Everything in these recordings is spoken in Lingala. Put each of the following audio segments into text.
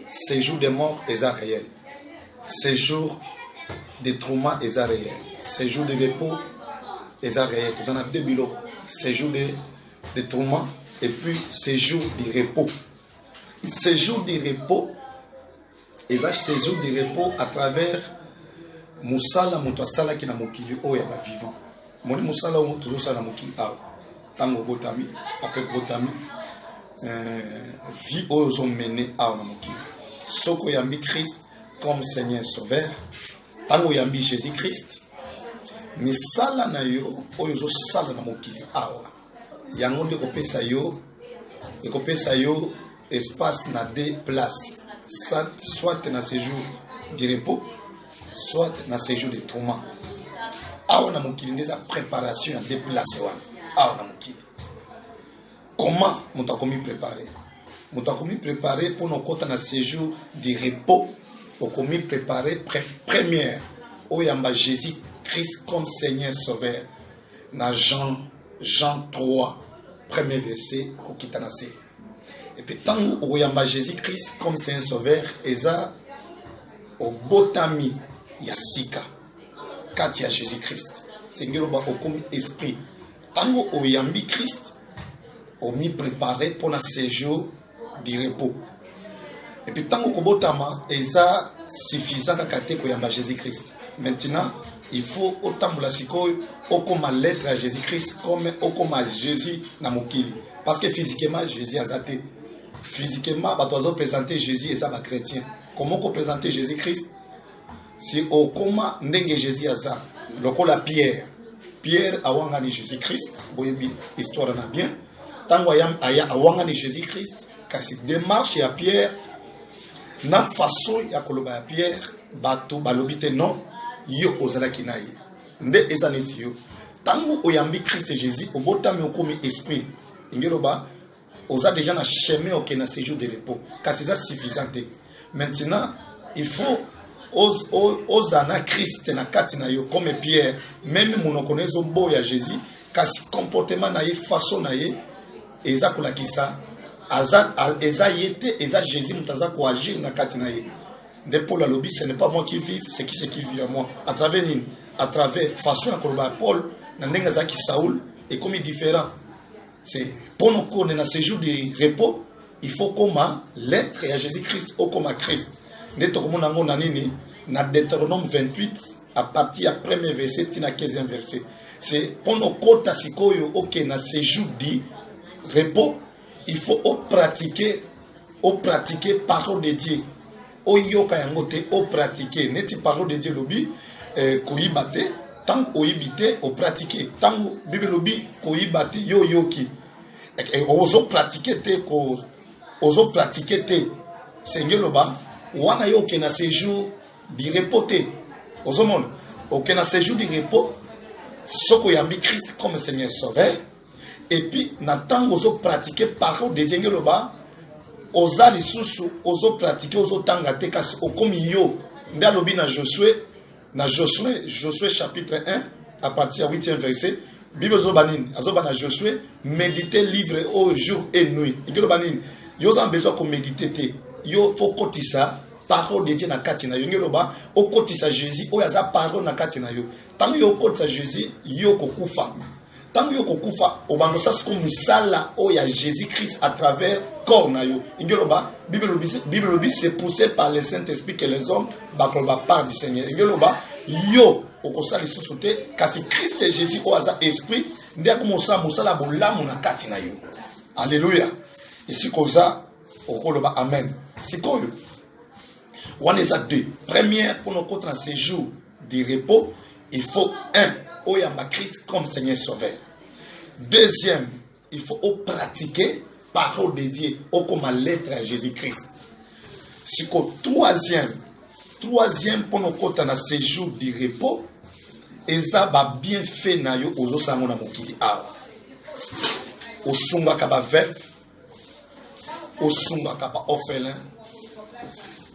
Séjour des morts est réel. Séjour des traumas est réel. Séjour de repos est réel. Vous en avez deux bilots. Séjour de traumas et puis séjour de repos. Séjour de repos et va séjour de repos à travers Moussala Moutouasala qui n'a mokili o ya vivant. Mon Moussala ou toujours ça na mokili a. Tango botami après botami vie aux hommes menés à Onamokili. Soko yambi Christ comme Seigneur Sauveur. Tango yambi Jésus-Christ. Mais sala na yo, oyozo sala na mokili awa. Yango de kopesa yo, et kopesa yo espace na deux places. Soit na séjour de repos, soit na séjour de trauma. Awa na mokili neza préparation à deux places wana. Awa na mokili. Comment Moutakomi préparé? Moutakomi préparé pour nos côtés dans séjour de repos. Moutakomi préparé première. Oyamba Jésus Christ comme Seigneur Sauveur. Dans Jean 3, premier verset. Et puis tant Oyamba Jésus Christ comme Seigneur Sauveur. Eza au botami yasika. Quand il y a Jésus Christ. Seigneur Oba Okomi esprit. Tant Oyambi Christ. On m'y préparé pour un séjour de repos. Et puis, tant que Kobotama, ça suffisant à Jésus-Christ. Maintenant, il faut autant de la comme lettre à Jésus-Christ, comme à Jésus Namokili. Parce que physiquement, Jésus a zaté. Physiquement, on doit présenter Jésus et ça va chrétien. Comment on présente Jésus-Christ? Si on comment n'est Jésus à ça, le Pierre. Pierre a wangani Jésus-Christ. Vous voyez, histoire n'a bien. Tant aya awanga ni Jésus-Christ, kasi démarche ya Pierre, na façon ya koloba ya Pierre, bato balobite non, yo ozala kinaye. Nde ezaneti yo. Tango oyambi Christ et Jésus, obotami okomi esprit. Ingeloba, oza déjà na chemin ok na séjour de repos. Kasi ça suffisant. Maintenant, il faut ozana Christ na kati na yo comme Pierre, même monokonezo boya Jésus, kasi comportement na ye, façon na ye. Eza kolakisa eza yete eza Jésus mutaza ko agir na katina ye. De Paul la lobby, ce n'est pas moi qui vis, c'est qui vit à moi. À travers nini, à travers façon koloba Paul na ndenga za ki Saoul et comme différent. C'est pour nous connaître na séjour de repos, il faut comme l'être à Jésus-Christ ou comme à Christ. Neto comme nango na nini na Deutéronome 28 à partir du premier verset tina 15e verset. C'est pour nous kota sikoyo OK na séjour de repos, il faut pratiquer parole de Dieu. O yoka yangote o pratiquer neti parole de Dieu lobi koibate tant oibite o pratiquer tant bible lobi koibate yo yoki et ozo pratiquer te Seigneur loba wana yoke na séjour di repos te ozo mon OK na séjour di repos soko yambi Christ comme Seigneur Sauveur. Et puis, n'attend oso pratiquer parole de Dieu là-bas, osa lisusu, oso pratiquer, oso tangate kasi okomi yo. Nda lobi na Josué chapitre 1, à partir du 8e verset, Bible zobanin, azobana Josué, méditer livre au jour et nuit. Igelo banin, yo zan besoin ko méditer te. Yo faut kotisa parole de Dieu na katina yo. Ngeloba, o kotisa Jésus, o yaza parole na katina yo. Tant yo kotisa Jésus, yo kokufa. Tant que kokufa obando sas comme sala o ya Jésus-Christ à travers corps na yo. Ingeloba Bible lobi c'est poussé par le Saint-Esprit que les hommes bakoloba part du Seigneur. Ingeloba yo okosali susute kasi Christ et Jésus o aza esprit ndia komosa musala bolamu na kati na yo. Alléluia. Et si koza okoloba amen. Sikoyo on est à deux. Première pour nos contre séjour de repos, il faut oyamba Christ comme Seigneur Sauveur. Deuxième, il faut pratiquer parole de Dieu comme lettre à Jésus-Christ. Troisième pour nos côtés dans séjour du repos, et ça va bien fait na yo ozo sango na mokili awa. Osunga kaba veuve, osunga kaba orphelin.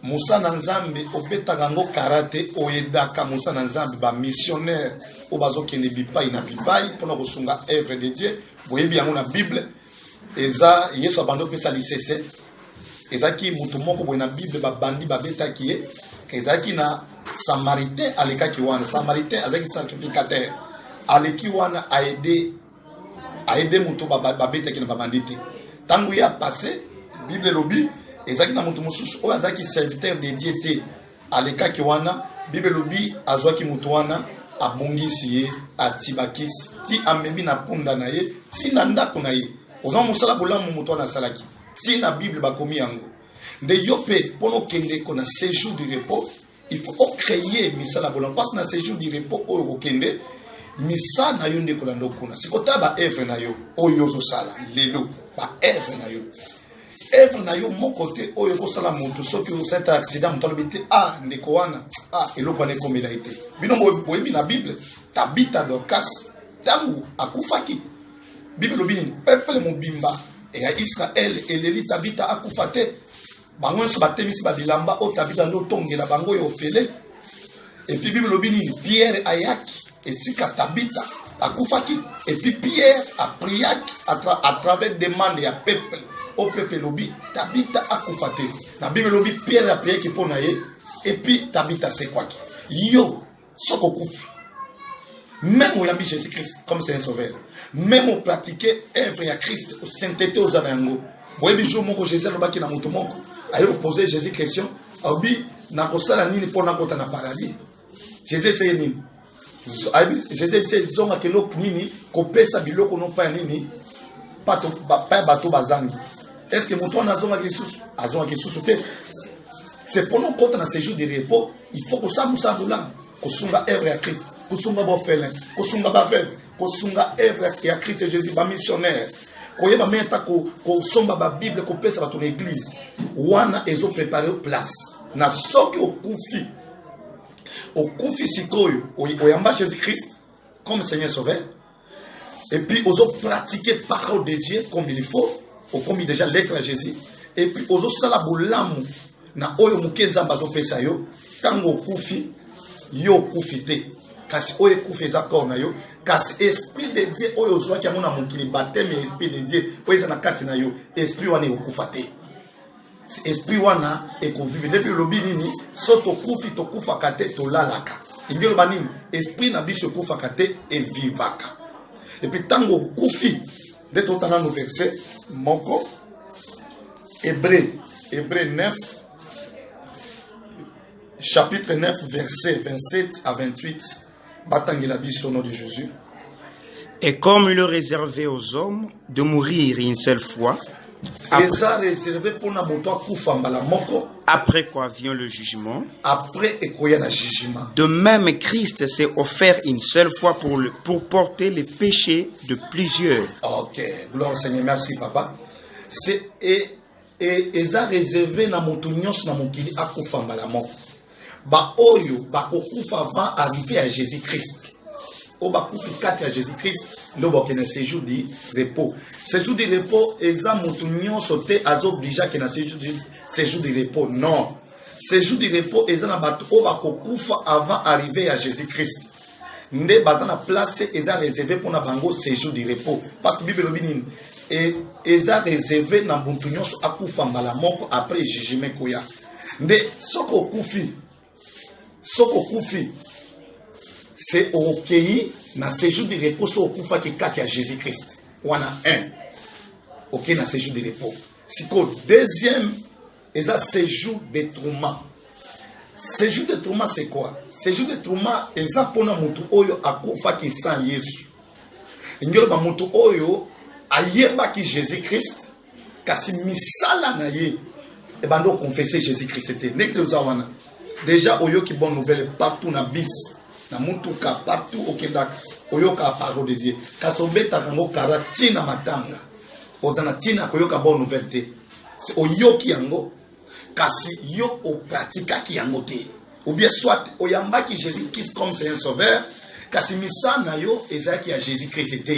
Musa Nanzambe obetaka ngo karate oyedaka Musa Nanzambe ba missionnaire o bazokende bipai na bipai pona kosunga œuvre de Dieu boyebi yango na Bible eza Yesu abando pesa lisese ezaki mutu moko boye na Bible babandi babetaki ye ezaki na Samaritain alekaki wana Samaritain azaki sacrificateur aleki wana aide mutu babetaki na babandi te tangu ya passé Bible lobi ezaki na mutu mususu oyo azaki serviteur de Dieu te alekaki wana Bible lobi azwaki mutu wana abongisi ye atibakisi ti amemi na punda na ye ti na ndako na ye ozo musala bolamu mutu wana salaki ti na Bible bakomi yango de yope pono kende ko na séjour du repos il faut créer misala bolamu parce que na séjour du repos oyo kokende misa na yo ndeko na ndokuna sikota ba œuvre na yo oyo zo sala lelo ba œuvre na yo œuvre na yo mon côté oyo ko sala mutu soki o cet accident mutu lobité ndeko wana eloko ne komela ite bino boyebi na Bible Tabita Dorcas tangu akufaki Bible lobini peuple mobimba et ya Israël eleli Tabita akufate bango so batemisi ba bilamba o Tabita ndo tongela bango yo fele et puis Bible lobini Pierre ayaki et sika Tabita akufaki et puis Pierre a prié à travers demande ya peuple au peuple lobi Tabita akufate na Bible lobi Pierre a prié ki pona ye et puis Tabita c'est quoi yo soko kufi même au yambi Jésus-Christ comme c'est un sauveur même au pratiquer œuvre ya Christ au sainteté aux anango boyebi jour moko Jésus lobaki na moto moko ayo poser Jésus question obi na kosala nini pona kota na paradis Jésus c'est nini Jésus c'est zonga kelo nini kopesa biloko non pas nini pato bato bazangi est-ce que moto na zonga Jésus azonga Jésus te c'est pour nous quand on a ces jours de repos il faut que ça nous saboula que sunga œuvre à Christ que sunga bofelin que sunga baveuve que sunga œuvre à Christ Jésus ba missionnaire ko yeba meta ko somba ba Bible ko pesa ba ton église wana ezo préparer place na soki okufi sikoyo oyamba Jésus Christ comme Seigneur sauveur et puis ozo pratiquer parole de Dieu comme il faut ou comme déjà l'être à Jésus et puis ozo sala bolamu na oyo mukenza mbazo pesa yo tango kufi yo kufite kasi oyo kufi za corps na yo kasi esprit de Dieu oyo zwa ki amona mukili baptême esprit de Dieu oyo na kati na yo esprit wana okufate esprit wana ekovive depuis lobi nini soto kufi to kufa kate to lalaka ingelo banini esprit na biso kufa kate e vivaka et puis tango kufi de totana no verset moko Hébreu 9 chapitre 9, versets 27 à 28. Batangela biso au nom de Jésus. Et comme il est réservé aux hommes de mourir une seule fois, après quoi vient le jugement, de même Christ s'est offert une seule fois pour porter les péchés de plusieurs. Ok, gloire au Seigneur, merci papa. Et eza réservé na moto nyonso na mokili akufa mbala moko. Ba oyo bakokufa avant arriver à Jésus-Christ. O bakufi kati à Jésus-Christ, ndo bokena séjour de repos. Séjour de repos eza moto nyonso te azoblige ke na séjour de repos. Non. Séjour de repos eza na bato o bakokufa avant arriver à Jésus-Christ. Nde bazana place eza réservé pour na bango séjour de repos parce que Bible lobini et eza réservé na moto nyonso akufa mbala moko après jugement koya. Nde soko kufi c'est ok na séjour de repos so okufa ki kati ya Jésus-Christ wana un ok na séjour de repos siko deuxième eza séjour de trauma. Séjour de trauma c'est quoi? Séjour de trauma eza pona mutu oyo akufa ki sans Yesu ngelo ba mutu oyo ayeba ki Jésus-Christ kasi misala na ye e bando confesser Jésus-Christ te nek wana déjà oyoki bonne nouvelle partout na bis na mutuka partout au Québec oyoka parole de Dieu kasobeta kango karatina matanga ozana tina koyoka bonne nouvelle te c'est oyoki yango kasi yo o pratika ki yango te ou bien soit oyambaki Jésus-Christ comme c'est un sauveur kasi misana yo ezaki ya Jésus-Christ te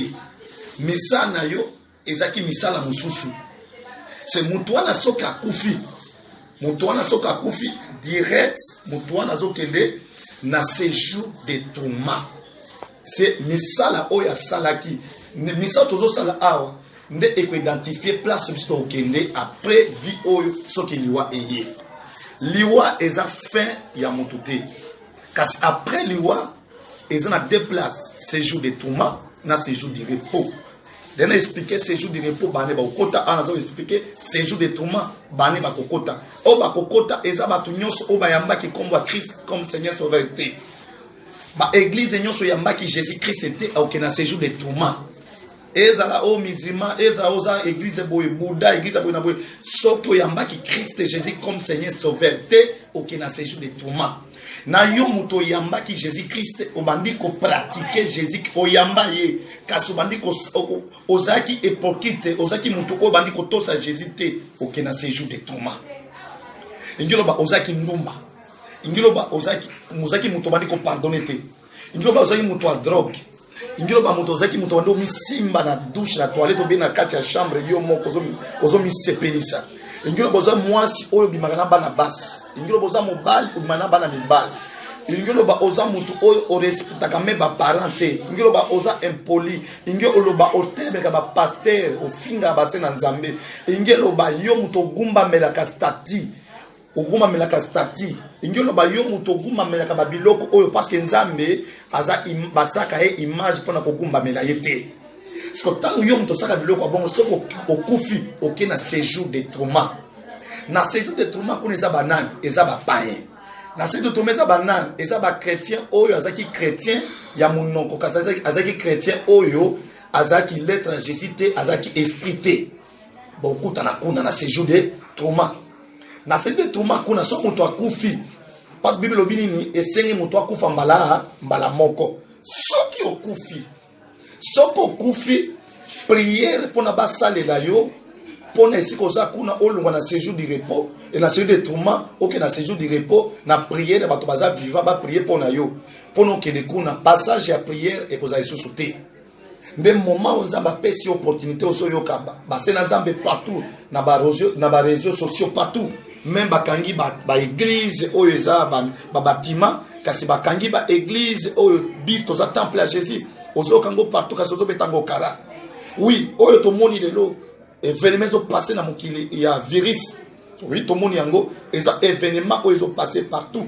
misana yo ezaki misala mususu c'est mutwana soka kufi mutwana soka kufi direct mutwana zokende na séjour de trauma c'est misala oya salaki misala tozo sala awa nde eko identifier place biso okende après vie oyo soki liwa eye. Liwa eza fin ya moto te. Kasi après liwa eza na deux places, séjour de tourment na séjour de repos. Dena expliquer séjour de repos bane ba kokota, anazo expliquer séjour de tourment bane ba kokota. O ba kokota eza batu nyonso o ba yambaki kombo a Christ comme Seigneur Sauveur te. Ba église nyonso yambaki Jésus Christ était au na séjour de tourment. Ezala o musulman, ezala oza église boye Bouddha, église boye na boye sopo yambaki Christ Jésus comme Seigneur Sauveur te au na séjour de tourment. Na yo muto yambaki Jésus Christ obandi ko pratiquer Jésus oyamba ye kasi obandi ko ozaki hypocrite ozaki muto obandi ko tosa Jésus te au na séjour de tourment. Ingilo ba ozaki ndumba. Ingilo ba ozaki muto obandi ko pardonner te. Ingilo ba ozaki muto a drogue. Ingilo ba muto ozaki muto ndo misimba na douche na toilette obi na kati ya chambre yo moko ozomi sepelisa. Ingilo boza mwasi oyo bimagana bana basi. Ingilo boza mobali ubimana bana mibali. Ingilo ba oza mutu oyo orespectaka me ba parente. Ingilo ba oza impoli. Ingilo ba otebeka ba pasteur ofinga base na nzambe. Ingilo ba yo mutu gumba melaka stati. Oguma melaka stati. Ingilo ba yo mutu gumba melaka ba biloko oyo parce que nzambe aza basaka e image pona ko gumba mela yete. Parce que tant que vous avez biloko bon soko okufi oké na séjour de trauma. Na séjour de trauma ko eza banane eza ba païen. Na séjour de trauma eza banane eza ba chrétien oyo azaki chrétien ya munoko kasa azaki chrétien oyo azaki lettre à Jésus te azaki esprit te. Bon kutana kuna na séjour de trauma. Na séjour de trauma kuna so muto akufi. Parce que Bible obini ni esengi muto akufa mbala moko. Soki okufi soko kufi prière pour na basale la yo pour na esiko za kuna olunga na séjour du repos et na séjour de tourment OK na séjour du repos na prière bato baza vivant ba prier pour na yo pour no kende kuna passage ya prière et koza isusu te nde moment où nzamba pesi opportunité oso yoka ba sena nzambe partout na ba réseaux sociaux partout même bakangi ba église oyo eza ba bâtiment kasi bakangi ba église oyo bisto za temple à Jésus ozo kango partout kazo betango kara. Oui, oyo to moni lelo événement zo passé na mokili ya virus. Oui, to moni yango eza événement oyo zo passé partout.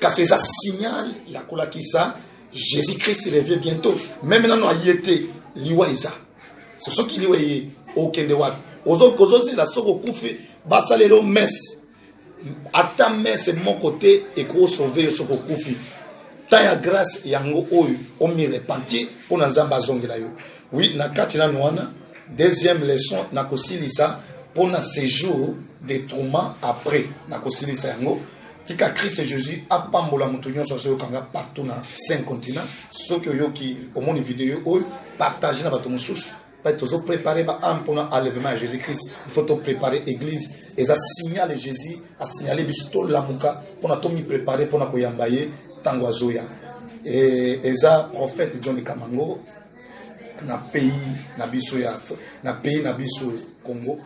Car c'est un signal ya kolakisa Jésus Christ revient bientôt. Même maintenant ayete liwa isa. C'est ce qui liwa ye okende wa. Ozo la soko kufi basalelo messe. Ata messe mon côté et ko sauver soko kufi. Taya grâce yango oyo o mi repentir pour nzamba zongela yo. Oui, na katina noana deuxième leçon na kosilisa pour na séjour des tourments après na kosilisa yango tika Christ Jésus a pambola mutunyo so kanga partout na 5 continents ceux que yo ki au moni vidéo oyo partager na bato mususu pas tozo préparer ba am pour na enlèvement à Jésus Christ il faut to préparer église et ça signale Jésus a signaler bisto la muka pour na to mi préparer pour na koyambaye Tangwazoya et eza prophète John Kamango na pays na biso Congo